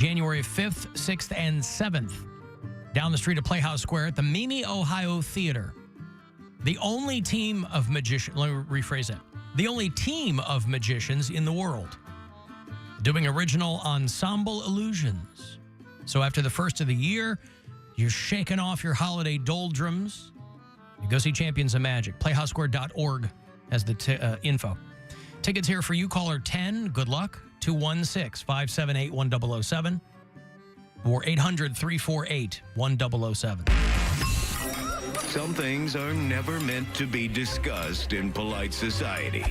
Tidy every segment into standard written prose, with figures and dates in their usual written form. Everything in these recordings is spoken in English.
January 5th, 6th, and 7th. Down the street of Playhouse Square at the Mimi, Ohio Theater. The only team of magicians, let me rephrase that. The only team of magicians in the world doing original ensemble illusions. So after the first of the year, you're shaking off your holiday doldrums. You go see Champions of Magic. PlayhouseSquare.org has the info. Tickets here for you. Caller 10. Good luck. 216-578-1007 or 800-348-1007. Some things are never meant to be discussed in polite society.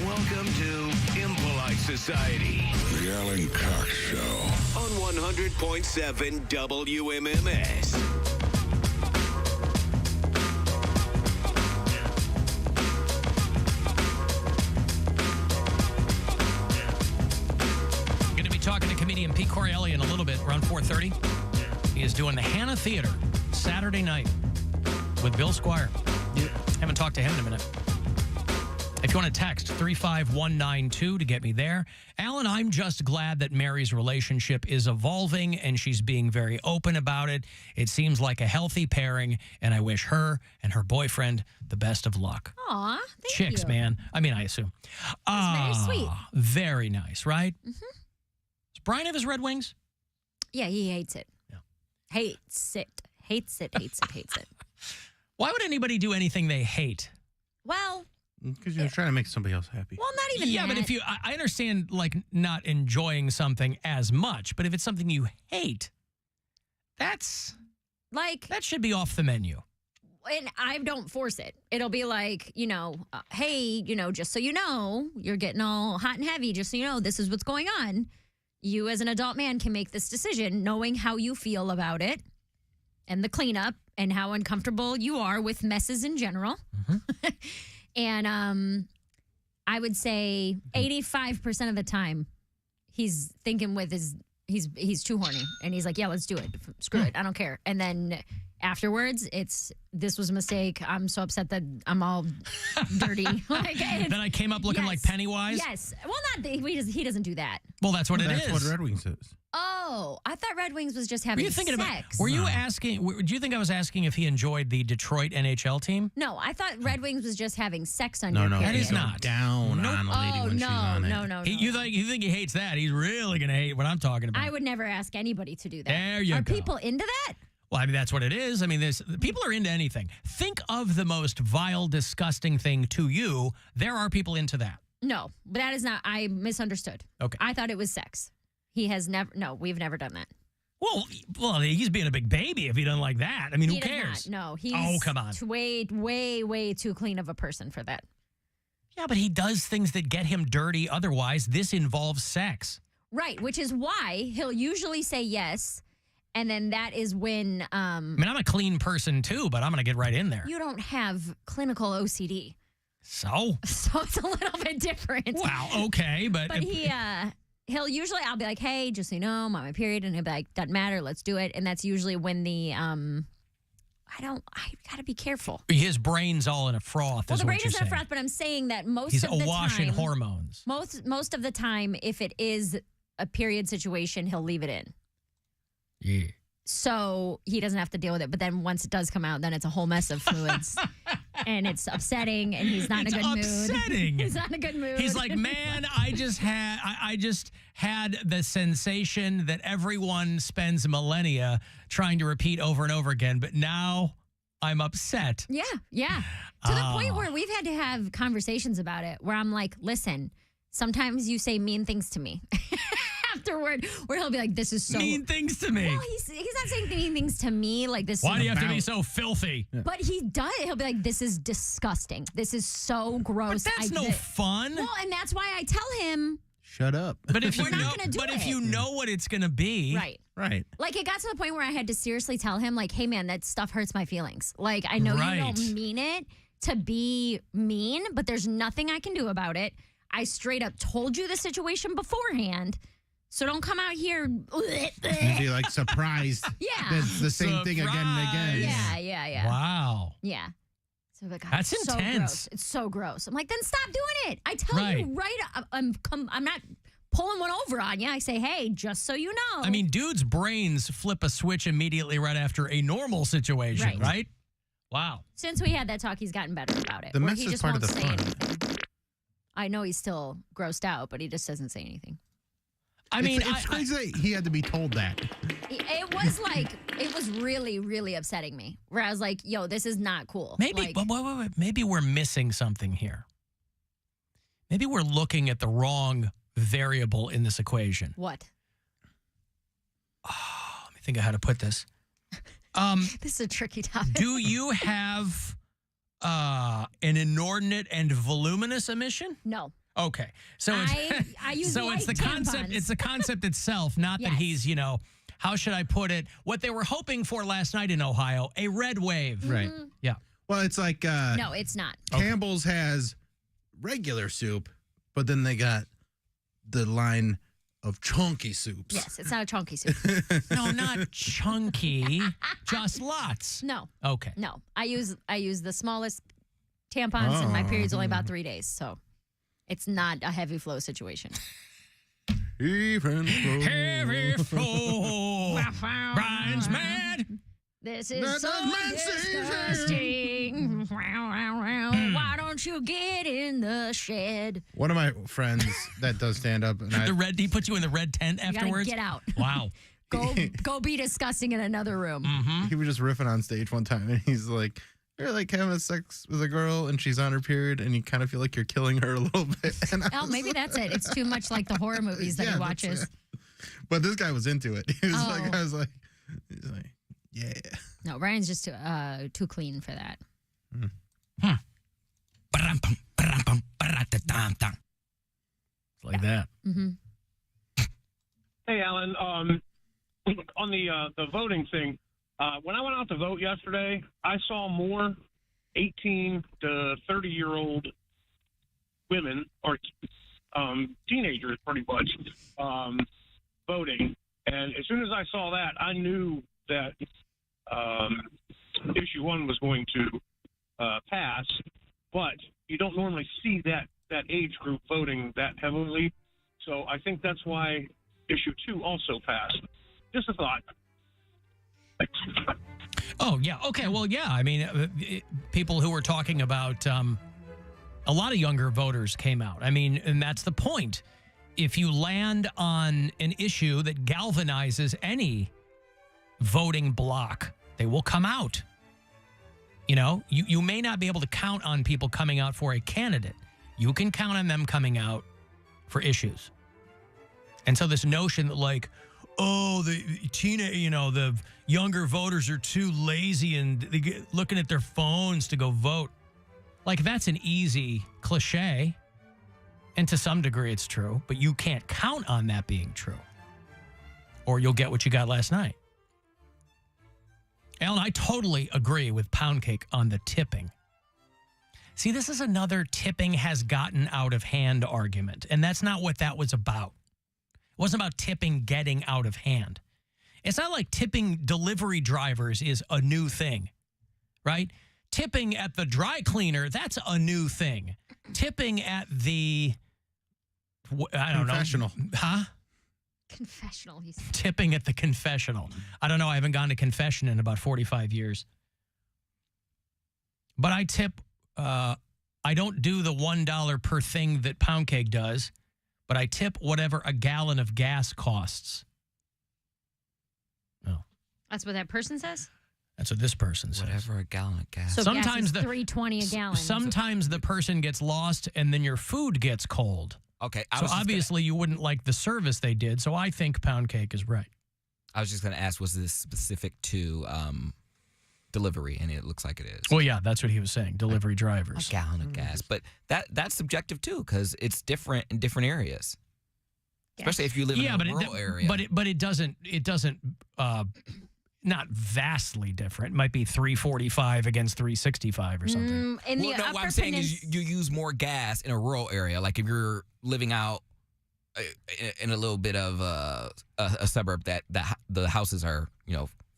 Welcome to Impolite Society. The Alan Cox Show. On 100.7 WMMS. Talking to comedian Pete Correale in a little bit, around 4:30. He is doing the Hannah Theater Saturday night with Bill Squire. Yep. Haven't talked to him in a minute. If you want to text 35192 to get me there. Alan, I'm just glad that Mary's relationship is evolving and she's being very open about it. It seems like a healthy pairing, and I wish her and her boyfriend the best of luck. Aw, thank Chicks, you. man. I mean, I assume. That's very sweet. Very nice, right? Mm-hmm. Brian have his Red Wings? Yeah, he hates it. Yeah. Hates it. Hates it. Why would anybody do anything they hate? Well, because you're trying to make somebody else happy. well, not even Yeah, that. but if you, I understand, like, not enjoying something as much, but if it's something you hate, that should be off the menu. And I don't force it. It'll be like, hey, just so you know, you're getting all hot and heavy. Just so you know, this is what's going on. You as an adult man can make this decision knowing how you feel about it and the cleanup and how uncomfortable you are with messes in general. Mm-hmm. And I would say 85% of the time he's thinking with he's too horny and he's like, yeah, let's do it. Screw it. I don't care. And then afterwards, this was a mistake. I'm so upset that I'm all dirty. Then I came up looking like Pennywise? Yes. Well, not that he doesn't do that. Well, that's what it is. That's what Red Wings is. Oh, I thought Red Wings was just having sex. Were you asking, do you think I was asking if he enjoyed the Detroit NHL team? No, I thought Red Wings was just having sex on No, your no. period. That is not. Down on a lady when she's on it. No. You think he hates that? He's really going to hate what I'm talking about. I would never ask anybody to do that. There you go. Are go. people into that? Well, I mean, that's what it is. I mean, people are into anything. Think of the most vile, disgusting thing to you. There are people into that. No, but that is not. I misunderstood. Okay. I thought it was sex. He has never. No, we've never done that. Well, he's being a big baby if he doesn't like that. I mean, who cares? No, he's come on. way too clean of a person for that. Yeah, but he does things that get him dirty otherwise. This involves sex. Right, which is why he'll usually say yes. And then that is when... I mean, I'm a clean person too, but I'm going to get right in there. You don't have clinical OCD. So? So it's a little bit different. Wow, okay, but... But he'll usually, I'll be like, hey, just so you know, I'm on my period. And he'll be like, doesn't matter, let's do it. And that's usually when I got to be careful. His brain's all in a froth, well, is the what brain you're is in a saying. froth, but I'm saying that most He's of the time... He's awash in hormones. Most of the time, if it is a period situation, he'll leave it in. Yeah. So he doesn't have to deal with it. But then once it does come out, then it's a whole mess of fluids. And it's upsetting, and he's not in a good mood. It's upsetting. He's not in a good mood. He's like, man, I just had the sensation that everyone spends millennia trying to repeat over and over again, but now I'm upset. Yeah. To the point where we've had to have conversations about it, where I'm like, listen, sometimes you say mean things to me. Afterward, where he'll be like, this is so... Mean things to me. Well, he's not saying mean things to me like this. Why do you have to be so filthy? Yeah. But he does. He'll be like, this is disgusting. This is so gross. But that's no fun. Well, and that's why I tell him... Shut up. But if We're not gonna do if it. you know what it's going to be... Right. Like, it got to the point where I had to seriously tell him, like, hey, man, that stuff hurts my feelings. Like, I know you don't mean it to be mean, but there's nothing I can do about it. I straight up told you the situation beforehand. So don't come out here. And be like surprised. Yeah. That's the same thing again and again. Yeah. Wow. Yeah. So like, God, that's it's so intense. gross. It's so gross. I'm like, then stop doing it. I tell you right. I'm not pulling one over on you. I say, hey, just so you know. I mean, dudes' brains flip a switch immediately right after a normal situation, right? Wow. Since we had that talk, he's gotten better about it. The where mess he is just part won't of the say fun. anything. I know he's still grossed out, but he just doesn't say anything. I mean, it's crazy that he had to be told that. It was really, really upsetting me. Where I was like, yo, this is not cool. Maybe, wait. Maybe we're missing something here. Maybe we're looking at the wrong variable in this equation. What? Oh, let me think of how to put this. This is a tricky topic. Do you have an inordinate and voluminous emission? No. Okay, so I use so it's the concept. tampons. It's the concept itself, not that he's how should I put it? What they were hoping for last night in Ohio, a red wave. Right. Yeah. Well, it's like no, it's not. Campbell's has regular soup, but then they got the line of chunky soups. Yes, it's not a chunky soup. No, not chunky, just lots. No. Okay. No. I use the smallest tampons and my period's only about 3 days, so it's not a heavy flow situation. Heavy flow. Brian's mad. This is so disgusting. Why don't you get in the shed? One of my friends that does stand up, and He put you in the red tent You gotta afterwards. get out. Wow. Go be disgusting in another room. he was just riffing on stage one time, and he's like, "You're like having sex with a girl, and she's on her period, and you kind of feel like you're killing her a little bit." And Oh, maybe that's it. It's too much like the horror movies that he that's watches. it. But this guy was into it. He was like, Oh. he's like, yeah. No, Ryan's just too clean for that. Like that. Mm-hmm. Hey, Alan. On the voting thing, when I went out to vote yesterday, I saw more 18 to 30-year-old women or teenagers, pretty much, voting. And as soon as I saw that, I knew that issue 1 was going to pass. But you don't normally see that age group voting that heavily. So I think that's why issue 2 also passed. Just a thought. Oh, yeah. Okay. Well, yeah. I mean, people who were talking about a lot of younger voters came out. I mean, and that's the point. If you land on an issue that galvanizes any voting bloc, they will come out. You know, you may not be able to count on people coming out for a candidate. You can count on them coming out for issues. And so this notion that the the younger voters are too lazy and they get looking at their phones to go vote. Like, that's an easy cliche. And to some degree it's true, but you can't count on that being true. Or you'll get what you got last night. Alan, I totally agree with Poundcake on the tipping. See, this is another tipping has gotten out of hand argument, and that's not what that was about. It wasn't about tipping getting out of hand. It's not like tipping delivery drivers is a new thing, right? Tipping at the dry cleaner, that's a new thing. Tipping at the, I don't know. Confessional. Huh? Confessional, he said. Tipping at the confessional. I don't know. I haven't gone to confession in about 45 years. But I tip, I don't do the $1 per thing that Poundcake does, but I tip whatever a gallon of gas costs. Oh. That's what that person says? That's what this person says. Whatever a gallon of gas. So Sometimes gas is $3.20 a gallon. Sometimes the person gets lost and then your food gets cold. Okay. So obviously you wouldn't like the service they did. So I think Poundcake is right. I was just going to ask, was this specific to delivery? And it looks like it is. Well, yeah, that's what he was saying. Delivery drivers. A gallon of gas. But that's subjective too, because it's different in different areas. Especially if you live in a rural area. But it doesn't not vastly different. It might be 345 against 365 or something. What I'm saying is you use more gas in a rural area. Like if you're living out in a little bit of a suburb that the houses are,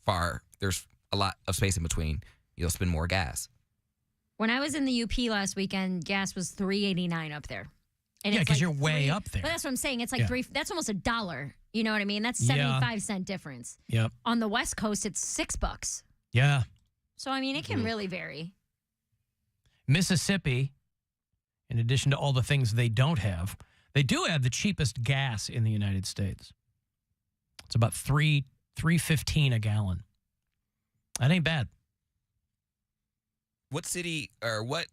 far, there's a lot of space in between, you'll spend more gas. When I was in the UP last weekend, gas was $3.89 up there. And Yeah, it's 'cause like you're way three- up there. But that's what I'm saying. It's like Yeah. three. That's almost $1. You know what I mean? That's Yeah. 75-cent difference. Yep. On the West Coast, it's $6. Yeah. So I mean, it can really vary. Mississippi, in addition to all the things they don't have, they do have the cheapest gas in the United States. It's about $3.15 a gallon. That ain't bad. What city or what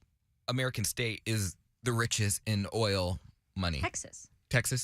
American state is the richest in oil money? Texas. Texas?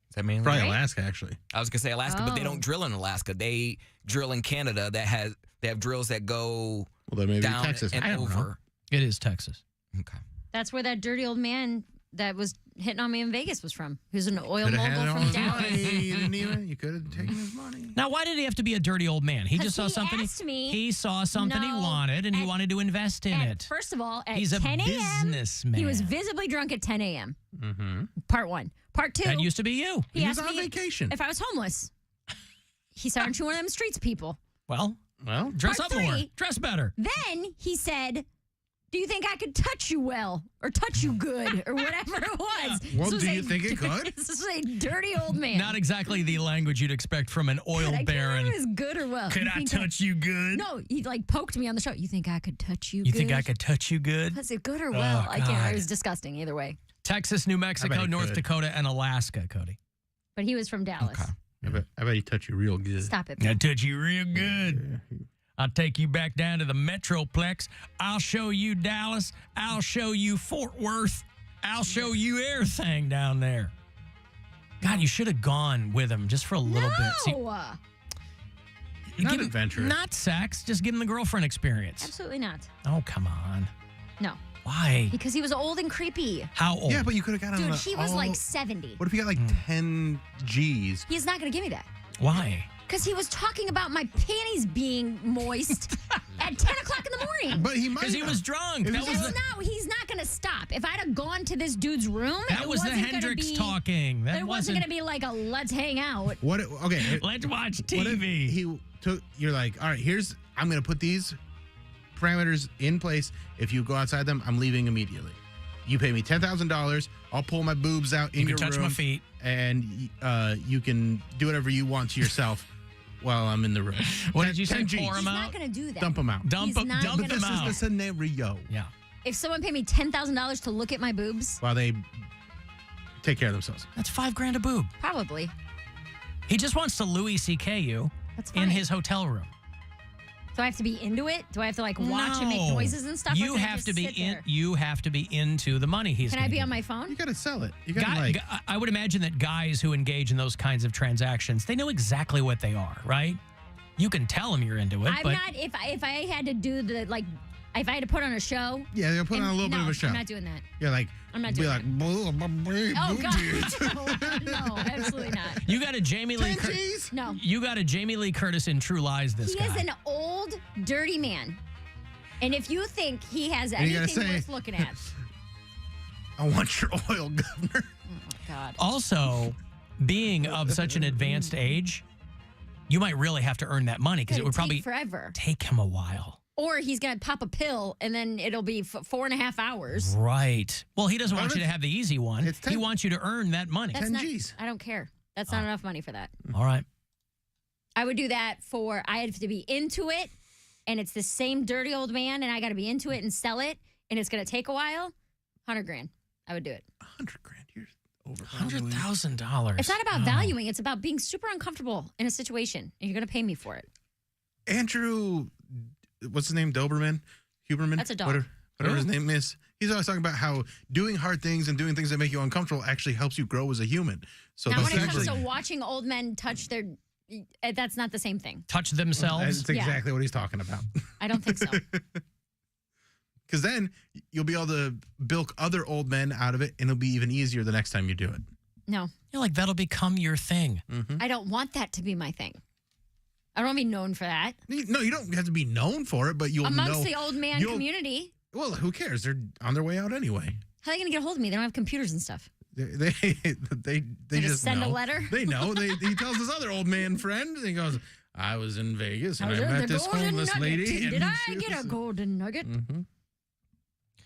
Is that mainly? Probably Right? Alaska, actually. I was gonna say Alaska, but they Oh. don't drill in Alaska. They drill in Canada. They have drills that go Well, then maybe down Texas. and I don't know. over. It is Texas. Okay. That's where that dirty old man that was hitting on me in Vegas was from. Who's an oil Could have had mogul all from his Dallas. money. You didn't even. You could have taken his money. Now, why did he have to be a dirty old man? He 'Cause just saw he something. asked me- He saw something he No, wanted, and he at- wanted to invest in it. First of all, at He's a 10 a.m., businessman. he was visibly drunk at 10 a.m. Mm-hmm. Part one. Part two, That used to be you. he He was asked on me vacation. if I was homeless. He said, aren't you one of them streets people? Well, Well, dress Part up more. three. Dress better. Then he said, do you think I could touch you well or touch you good or whatever it was? Well, This was do a- you think it could? This is a dirty old man. Not exactly the language you'd expect from an oil God, I can't baron. remember if it was good or well. Could You I think touch you good? No, he like poked me on the show. You think I could touch you You good? think I could touch you good? Was it good or well? I can't remember. God. It was disgusting either way. Texas, New Mexico, he North could. Dakota, and Alaska, Cody. But he was from Dallas. Okay. I bet he touched you real good. Stop it. I touch you real good. Yeah. I'll take you back down to the Metroplex. I'll show you Dallas. I'll show you Fort Worth. I'll show you everything down there. God, you should have gone with him just for a little bit. See, No, Not give him- adventurous. Not sex. Just give him the girlfriend experience. absolutely not. Oh, come on. No, Why? because he was old and creepy. How old? Yeah, but you could have gotten Dude, on he was like 70. What if you got like 10 G's? He's not going to give me that. Why? Because he was talking about my panties being moist at 10 o'clock in the morning. But he might. Because he was drunk. It That was was That's the, not, he's not going to stop. If I'd have gone to this dude's room, that it was the wasn't gonna Hendrix be, talking. That It wasn't going to be like a let's hang out. What? Okay. Let's watch What if TV. he took? You're like, all right. I'm gonna put these parameters in place. If you go outside them, I'm leaving immediately. You pay me $10,000. I'll pull my boobs out in You your can touch room, my feet. and you can do whatever you want to yourself while I'm in the room. What did you say? 10 G's. Pour 'em He's out? not going to do that. Dump them out. Dump He's them not dump gonna- them This is out. the scenario. Yeah. If someone paid me $10,000 to look at my boobs, While they take care of themselves. That's $5,000 a boob. probably. He just wants to Louis C.K. you That's in fine. his hotel room. Do I have to be into it? Do I have to like watch and make No. noises and stuff? or You can I have just to be sit in. there? You have to be into the money he's. Can I gonna be give on you. my phone? You gotta sell it. You gotta I would imagine that guys who engage in those kinds of transactions, they know exactly what they are, right? You can tell them you're into it, I'm but not. If I had to do the like, if I had to put on a show. Yeah, they'll put on a little bit no, of a show. I'm not doing that. You're like, I'm not be doing like, "Blah, blah, blah, Oh boobies." God, no, absolutely not. you got a Jamie Lee. 10 G's? No, You got a Jamie Lee Curtis in True Lies. This he guy. is an old, dirty man, and if you think he has And you gotta anything say- worth looking at, I want your oil, governor. God, Also, being of such an advanced age, you might really have to earn that money because it would probably take forever. take him a while. Or he's gonna pop a pill, and then it'll be 4.5 hours. Right. Well, he doesn't want you to have the easy one. It's He 10 wants you to earn that money. That's 10 not. G's. I don't care. That's not enough money for that. All right. I would do that for. I have to be into it, and it's the same dirty old man, and I got to be into it and sell it, and it's gonna take a while. $100,000. I would do it. $100,000. You're over $100,000. It's not about Oh. valuing. It's about being super uncomfortable in a situation, and you're gonna pay me for it. Andrew, what's his name? Huberman? That's a dog. Whatever his name is. He's always talking about how doing hard things and doing things that make you uncomfortable actually helps you grow as a human. So Now, that's when it comes actually- to watching old men touch their, that's not the same thing. Touch themselves. That's exactly what he's talking about. I don't think so. Because then you'll be able to bilk other old men out of it, and it'll be even easier the next time you do it. No, You're like, that'll become your thing. I don't want that to be my thing. I don't want to be known for that. No, you don't have to be known for it, but you'll Amongst know. the old man you'll- community, Well, who cares? They're on their way out anyway. how are they gonna get a hold of me? They don't have computers and stuff. They They just send know. a letter? They know. He tells his other old man friend. And he goes, "I was in Vegas and I was in met the this golden homeless nugget. lady. Did and I she get a was-" golden nugget? Mhm.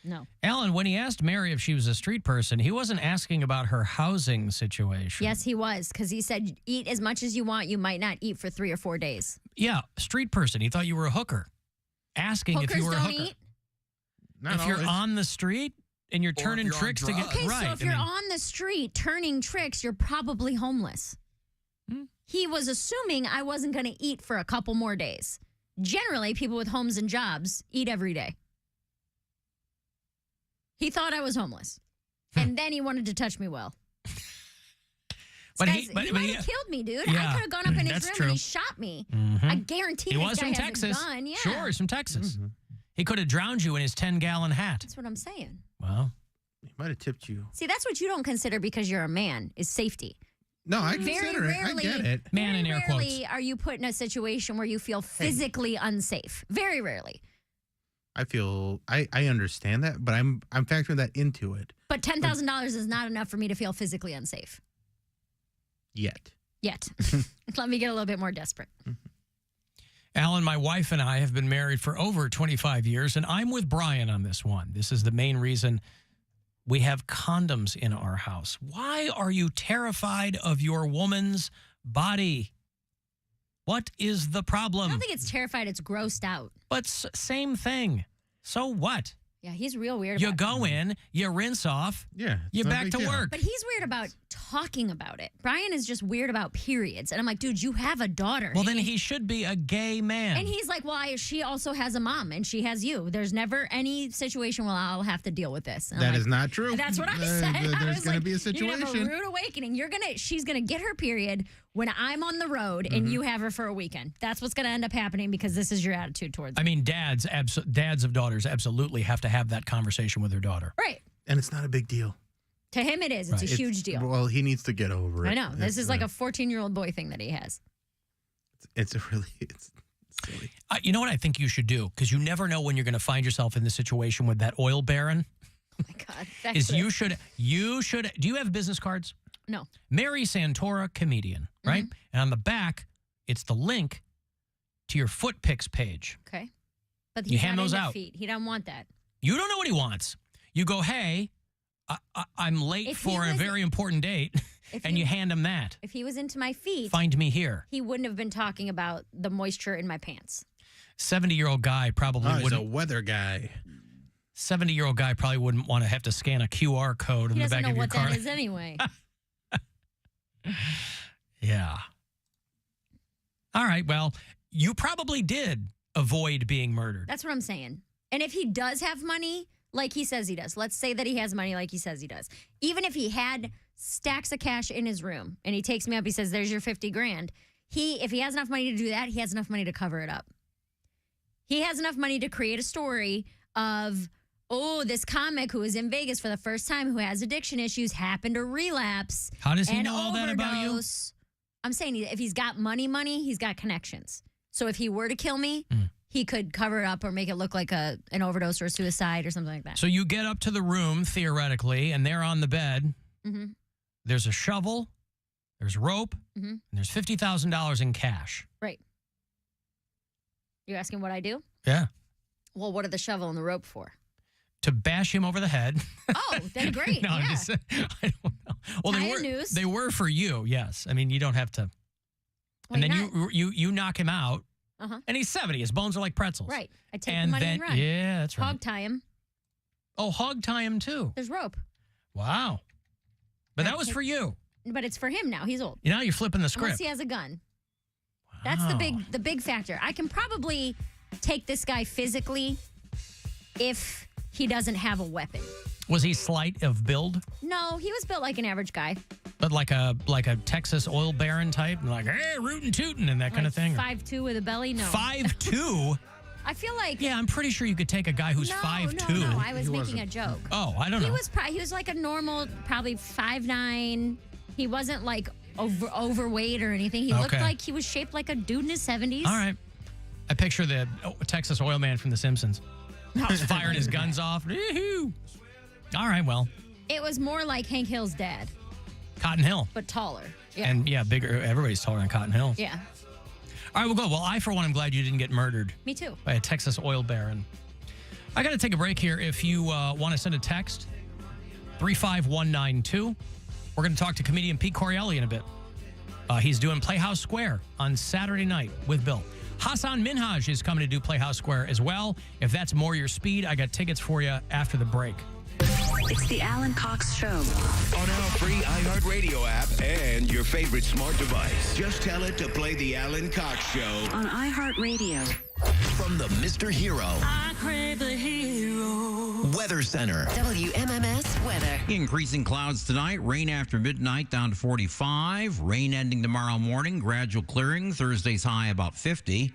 No. Alan, when he asked Mary if she was a street person, he wasn't asking about her housing situation. Yes, he was, because he said, eat as much as you want. You might not eat for 3 or 4 days. Yeah, street person. He thought you were a hooker. Asking if you Hookers were a don't hooker. eat? Not If you're always. on the street and you're Or if turning you're on tricks to get drugs. Okay, right. so if you're on the street turning tricks, you're probably homeless. He was assuming I wasn't going to eat for a couple more days. Generally, people with homes and jobs eat every day. He thought I was homeless. And then he wanted to touch me well. But This he- guy's- but might he- have killed me, dude. Yeah, I could have gone up in his that's room true. and he shot me. Mhm. I guarantee He this was guy from has Texas. a gun. Yeah. Sure, he's from Texas. Mhm. He could have drowned you in his 10-gallon hat. That's what I'm saying. Well, He might have tipped you. See, that's what you don't consider because you're a man, is safety. No, I Very consider it. I rarely- get it. man in Very air quotes. rarely are you put in a situation where you feel physically unsafe. Very rarely. I feel I understand that, but I'm factoring that into it But $10,000 is not enough for me to feel physically unsafe yet. yet. Let me get a little bit more desperate. Alan, my wife and I have been married for over 25 years, and I'm with Brian on this one. This is the main reason we have condoms in our house. Why are you terrified of your woman's body? What is the I problem? don't think it's terrified. It's grossed out. But same thing. So what? Yeah, he's real weird You about go in, you rinse off, Yeah. it's you're no back big to deal. work. But he's weird about talking about it. Brian is just weird about periods. And I'm like, dude, you have a daughter. Well, then he should be a gay man. And he's like, well, she also has a mom and she has you. There's never any situation where I'll have to deal with this. And I'm That like, is not true. That's what I said. I There's was going like, to be a You're gonna have a situation. rude awakening. She's gonna get her period when I'm on the road and you have her for a weekend. That's what's gonna end up happening because this is your attitude towards I her. mean, dads of daughters absolutely have to have that conversation with their daughter. Right. And it's not a big deal. To him, it is. It's Right. a huge deal. Well, he needs to get over it. I know. This is like a 14-year-old boy thing that he has. It's silly. You know what I think you should do? Because you never know when you're going to find yourself in this situation with that oil baron. Oh my God. That Is clip. you should. Do you have business cards? No. Mary Santora, comedian, right? And on the back, it's the link to your foot pics page. Okay. But You he's hand not those into out. feet. He doesn't want that. You don't know what he wants. You go, hey, I'm late If he for a was- very important date, If and he- you hand him that. If he was into my feet, Find me here. he wouldn't have been talking about the moisture in my pants. 70-year-old guy probably Oh, he's a wouldn't. weather guy. 70-year-old guy probably wouldn't want to have to scan a QR code in He the doesn't back know of your what car. that is anyway. Yeah. All right. Well, you probably did avoid being murdered. That's what I'm saying. And if he does have money, like he says he does, let's say that he has money like he says he does. Even if he had stacks of cash in his room and he takes me up, he says, there's your 50 grand. If he has enough money to do that, he has enough money to cover it up. He has enough money to create a story of, oh, this comic who is in Vegas for the first time, who has addiction issues, happened to relapse. How does he and know all that about you? overdose. I'm saying if he's got money, he's got connections. So if he were to kill me, he could cover it up or make it look like an overdose or a suicide or something like that. So you get up to the room, theoretically, and they're on the bed. Mm-hmm. There's a shovel, there's rope, and there's $50,000 in cash. Right. You're asking what I do? Yeah. Well, what are the shovel and the rope for? To bash him over the head. Oh, then great. No, I'm yeah. just I don't know. Well, Tie a noose. they were for you, yes. I mean, you don't have to. Wait, and then not- you knock him out, Uh-huh. and he's 70. His bones are like pretzels. Right. I take And the money then, and run. yeah, that's right. Hog tie him. Oh, hog tie him too. There's rope. Wow. But I that was take- for you. But it's for him now. He's old. Now you're flipping the Unless script. he has a gun. That's the big factor. I can probably take this guy physically if he doesn't have a weapon. Was he slight of build? No, he was built like an average guy. But like a Texas oil baron type? Like, hey, rootin' tootin' and that kind of thing? 5'2" with a belly? No. 5'2"? I feel like... Yeah, I'm pretty sure you could take a guy who's 5'2". No, I was making a joke. Oh, I don't know. He was like a normal, probably 5'9". He wasn't like overweight or anything. He looked Okay. like he was shaped like a dude in his 70s. All right. I picture the Texas oil man from The Simpsons. Firing his guns off. Woo-hoo. All right, well, It was more like Hank Hill's dad, Cotton Hill. but taller. Yeah. And yeah, bigger. Everybody's taller than Cotton Hill. yeah. All right, we'll go. Well, I, for one, am glad you didn't get murdered Me too. by a Texas oil baron. I got to take a break here. If you want to send a text, 35192. We're going to talk to comedian Pete Corielli in a bit. He's doing Playhouse Square on Saturday night with Bill. Hassan Minhaj is coming to do Playhouse Square as well. If that's more your speed, I got tickets for you after the break. It's the Alan Cox Show. On our free iHeartRadio app and your favorite smart device. Just tell it to play the Alan Cox Show. On iHeartRadio. From the Mr. Hero I crave the hero. Weather Center. WMMS weather. Increasing clouds tonight. Rain after midnight down to 45. Rain ending tomorrow morning. Gradual clearing. Thursday's high about 50.